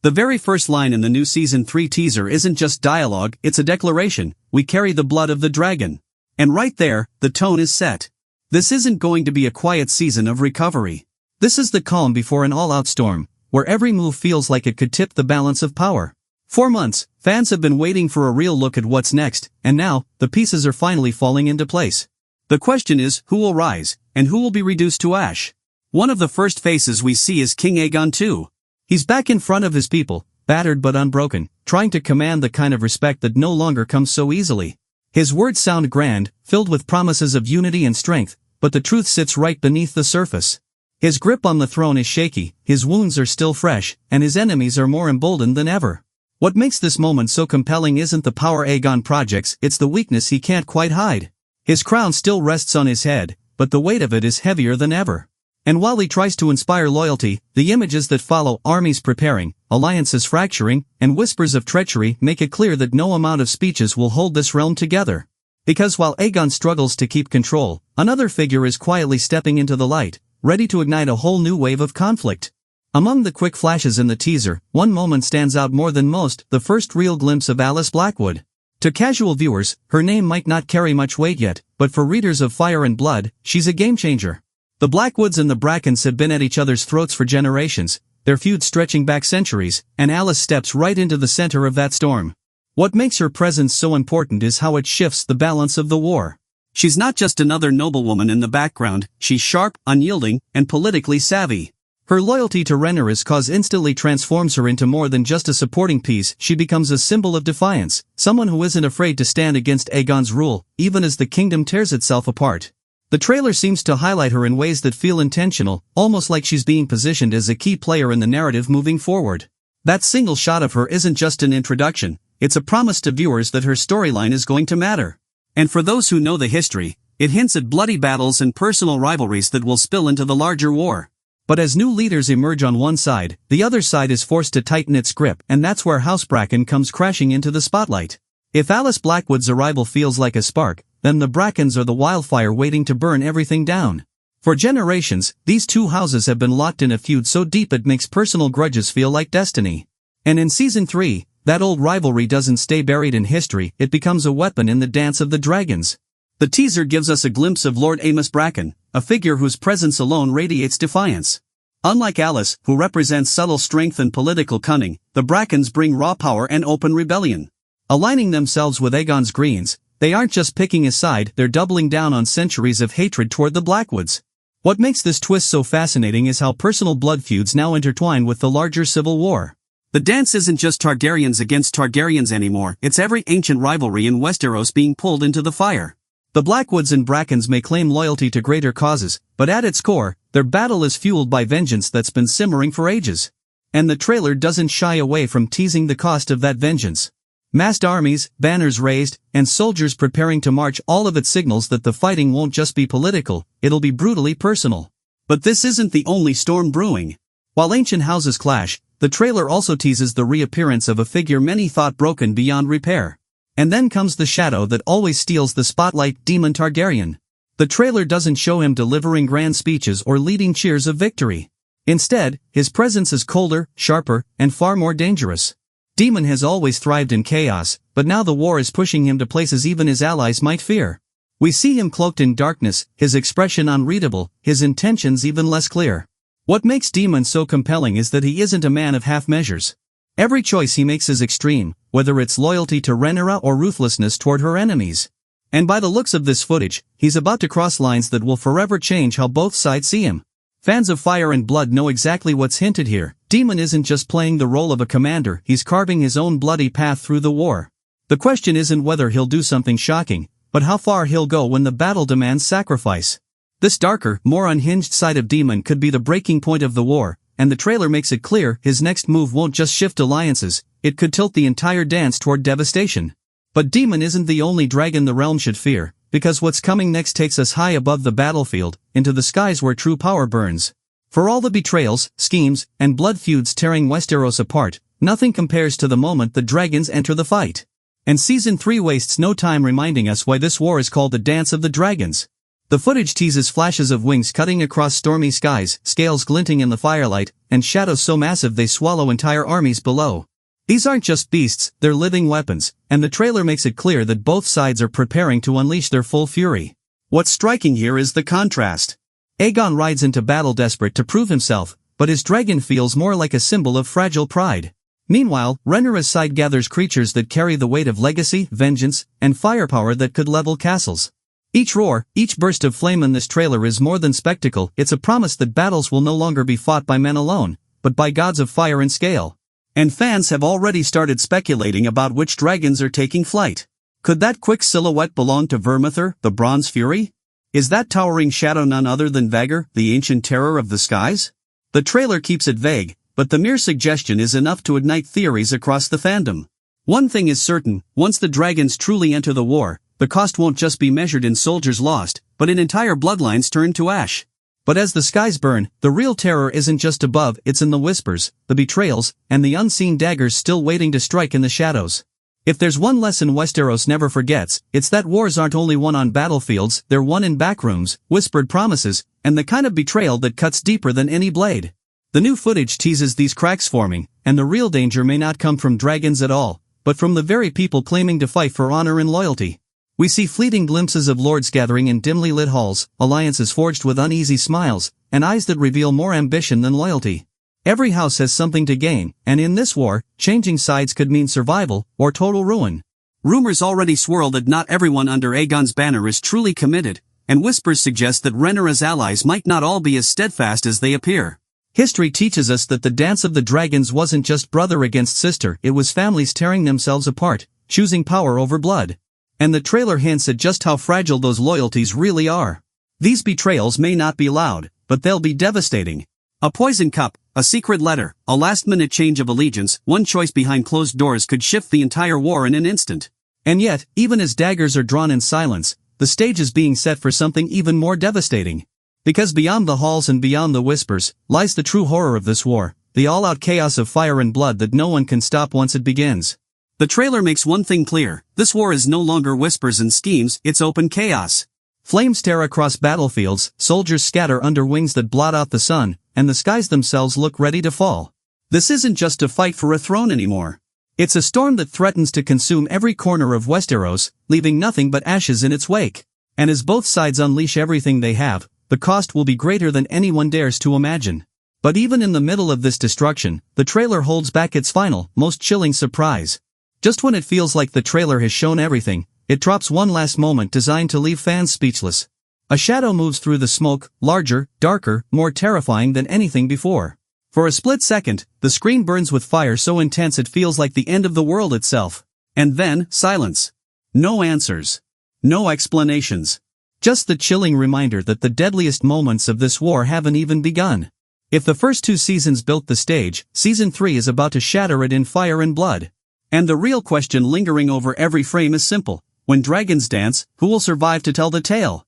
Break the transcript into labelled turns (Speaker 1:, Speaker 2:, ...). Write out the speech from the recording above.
Speaker 1: The very first line in the new Season 3 teaser isn't just dialogue, it's a declaration: "We carry the blood of the dragon." And right there, the tone is set. This isn't going to be a quiet season of recovery. This is the calm before an all-out storm, where every move feels like it could tip the balance of power. For months, fans have been waiting for a real look at what's next, and now, the pieces are finally falling into place. The question is, who will rise, and who will be reduced to ash? One of the first faces we see is King Aegon II. He's back in front of his people, battered but unbroken, trying to command the kind of respect that no longer comes so easily. His words sound grand, filled with promises of unity and strength, but the truth sits right beneath the surface. His grip on the throne is shaky, his wounds are still fresh, and his enemies are more emboldened than ever. What makes this moment so compelling isn't the power Aegon projects, it's the weakness he can't quite hide. His crown still rests on his head, but the weight of it is heavier than ever. And while he tries to inspire loyalty, the images that follow, armies preparing, alliances fracturing, and whispers of treachery make it clear that no amount of speeches will hold this realm together. Because while Aegon struggles to keep control, another figure is quietly stepping into the light, ready to ignite a whole new wave of conflict. Among the quick flashes in the teaser, one moment stands out more than most: the first real glimpse of Alyce Blackwood. To casual viewers, her name might not carry much weight yet, but for readers of Fire and Blood, she's a game-changer. The Blackwoods and the Brackens have been at each other's throats for generations, their feud stretching back centuries, and Alyce steps right into the center of that storm. What makes her presence so important is how it shifts the balance of the war. She's not just another noblewoman in the background, she's sharp, unyielding, and politically savvy. Her loyalty to Rhaenyra's cause instantly transforms her into more than just a supporting piece. She becomes a symbol of defiance, someone who isn't afraid to stand against Aegon's rule, even as the kingdom tears itself apart. The trailer seems to highlight her in ways that feel intentional, almost like she's being positioned as a key player in the narrative moving forward. That single shot of her isn't just an introduction, it's a promise to viewers that her storyline is going to matter. And for those who know the history, it hints at bloody battles and personal rivalries that will spill into the larger war. But as new leaders emerge on one side, the other side is forced to tighten its grip, and that's where House Bracken comes crashing into the spotlight. If Alyce Blackwood's arrival feels like a spark, then the Brackens are the wildfire waiting to burn everything down. For generations, these two houses have been locked in a feud so deep it makes personal grudges feel like destiny. And in Season 3, that old rivalry doesn't stay buried in history, it becomes a weapon in the dance of the dragons. The teaser gives us a glimpse of Lord Aemys Bracken, a figure whose presence alone radiates defiance. Unlike Alyce, who represents subtle strength and political cunning, the Brackens bring raw power and open rebellion. Aligning themselves with Aegon's Greens, they aren't just picking a side, they're doubling down on centuries of hatred toward the Blackwoods. What makes this twist so fascinating is how personal blood feuds now intertwine with the larger civil war. The dance isn't just Targaryens against Targaryens anymore, it's every ancient rivalry in Westeros being pulled into the fire. The Blackwoods and Brackens may claim loyalty to greater causes, but at its core, their battle is fueled by vengeance that's been simmering for ages. And the trailer doesn't shy away from teasing the cost of that vengeance. Massed armies, banners raised, and soldiers preparing to march, all of it signals that the fighting won't just be political, it'll be brutally personal. But this isn't the only storm brewing. While ancient houses clash, the trailer also teases the reappearance of a figure many thought broken beyond repair. And then comes the shadow that always steals the spotlight: Daemon Targaryen. The trailer doesn't show him delivering grand speeches or leading cheers of victory. Instead, his presence is colder, sharper, and far more dangerous. Daemon has always thrived in chaos, but now the war is pushing him to places even his allies might fear. We see him cloaked in darkness, his expression unreadable, his intentions even less clear. What makes Daemon so compelling is that he isn't a man of half measures. Every choice he makes is extreme, whether it's loyalty to Rhaenyra or ruthlessness toward her enemies. And by the looks of this footage, he's about to cross lines that will forever change how both sides see him. Fans of Fire and Blood know exactly what's hinted here. Daemon isn't just playing the role of a commander, he's carving his own bloody path through the war. The question isn't whether he'll do something shocking, but how far he'll go when the battle demands sacrifice. This darker, more unhinged side of Daemon could be the breaking point of the war, and the trailer makes it clear his next move won't just shift alliances, it could tilt the entire dance toward devastation. But Daemon isn't the only dragon the realm should fear, because what's coming next takes us high above the battlefield, into the skies where true power burns. For all the betrayals, schemes, and blood feuds tearing Westeros apart, nothing compares to the moment the dragons enter the fight. And Season 3 wastes no time reminding us why this war is called the Dance of the Dragons. The footage teases flashes of wings cutting across stormy skies, scales glinting in the firelight, and shadows so massive they swallow entire armies below. These aren't just beasts, they're living weapons, and the trailer makes it clear that both sides are preparing to unleash their full fury. What's striking here is the contrast. Aegon rides into battle desperate to prove himself, but his dragon feels more like a symbol of fragile pride. Meanwhile, Rhaenyra's side gathers creatures that carry the weight of legacy, vengeance, and firepower that could level castles. Each roar, each burst of flame in this trailer is more than spectacle, it's a promise that battles will no longer be fought by men alone, but by gods of fire and scale. And fans have already started speculating about which dragons are taking flight. Could that quick silhouette belong to Vermithor, the Bronze Fury? Is that towering shadow none other than Vhagar, the ancient terror of the skies? The trailer keeps it vague, but the mere suggestion is enough to ignite theories across the fandom. One thing is certain, once the dragons truly enter the war, the cost won't just be measured in soldiers lost, but in entire bloodlines turned to ash. But as the skies burn, the real terror isn't just above, it's in the whispers, the betrayals, and the unseen daggers still waiting to strike in the shadows. If there's one lesson Westeros never forgets, it's that wars aren't only won on battlefields, they're won in backrooms, whispered promises, and the kind of betrayal that cuts deeper than any blade. The new footage teases these cracks forming, and the real danger may not come from dragons at all, but from the very people claiming to fight for honor and loyalty. We see fleeting glimpses of lords gathering in dimly lit halls, alliances forged with uneasy smiles, and eyes that reveal more ambition than loyalty. Every house has something to gain, and in this war, changing sides could mean survival, or total ruin. Rumors already swirl that not everyone under Aegon's banner is truly committed, and whispers suggest that Rhaenyra's allies might not all be as steadfast as they appear. History teaches us that the dance of the dragons wasn't just brother against sister, it was families tearing themselves apart, choosing power over blood. And the trailer hints at just how fragile those loyalties really are. These betrayals may not be loud, but they'll be devastating. A poison cup, a secret letter, a last-minute change of allegiance, one choice behind closed doors could shift the entire war in an instant. And yet, even as daggers are drawn in silence, the stage is being set for something even more devastating. Because beyond the halls and beyond the whispers, lies the true horror of this war, the all-out chaos of fire and blood that no one can stop once it begins. The trailer makes one thing clear, this war is no longer whispers and schemes, it's open chaos. Flames tear across battlefields, soldiers scatter under wings that blot out the sun, and the skies themselves look ready to fall. This isn't just a fight for a throne anymore. It's a storm that threatens to consume every corner of Westeros, leaving nothing but ashes in its wake. And as both sides unleash everything they have, the cost will be greater than anyone dares to imagine. But even in the middle of this destruction, the trailer holds back its final, most chilling surprise. Just when it feels like the trailer has shown everything, it drops one last moment designed to leave fans speechless. A shadow moves through the smoke, larger, darker, more terrifying than anything before. For a split second, the screen burns with fire so intense it feels like the end of the world itself. And then, silence. No answers. No explanations. Just the chilling reminder that the deadliest moments of this war haven't even begun. If the first 2 seasons built the stage, season 3 is about to shatter it in fire and blood. And the real question lingering over every frame is simple. When dragons dance, who will survive to tell the tale?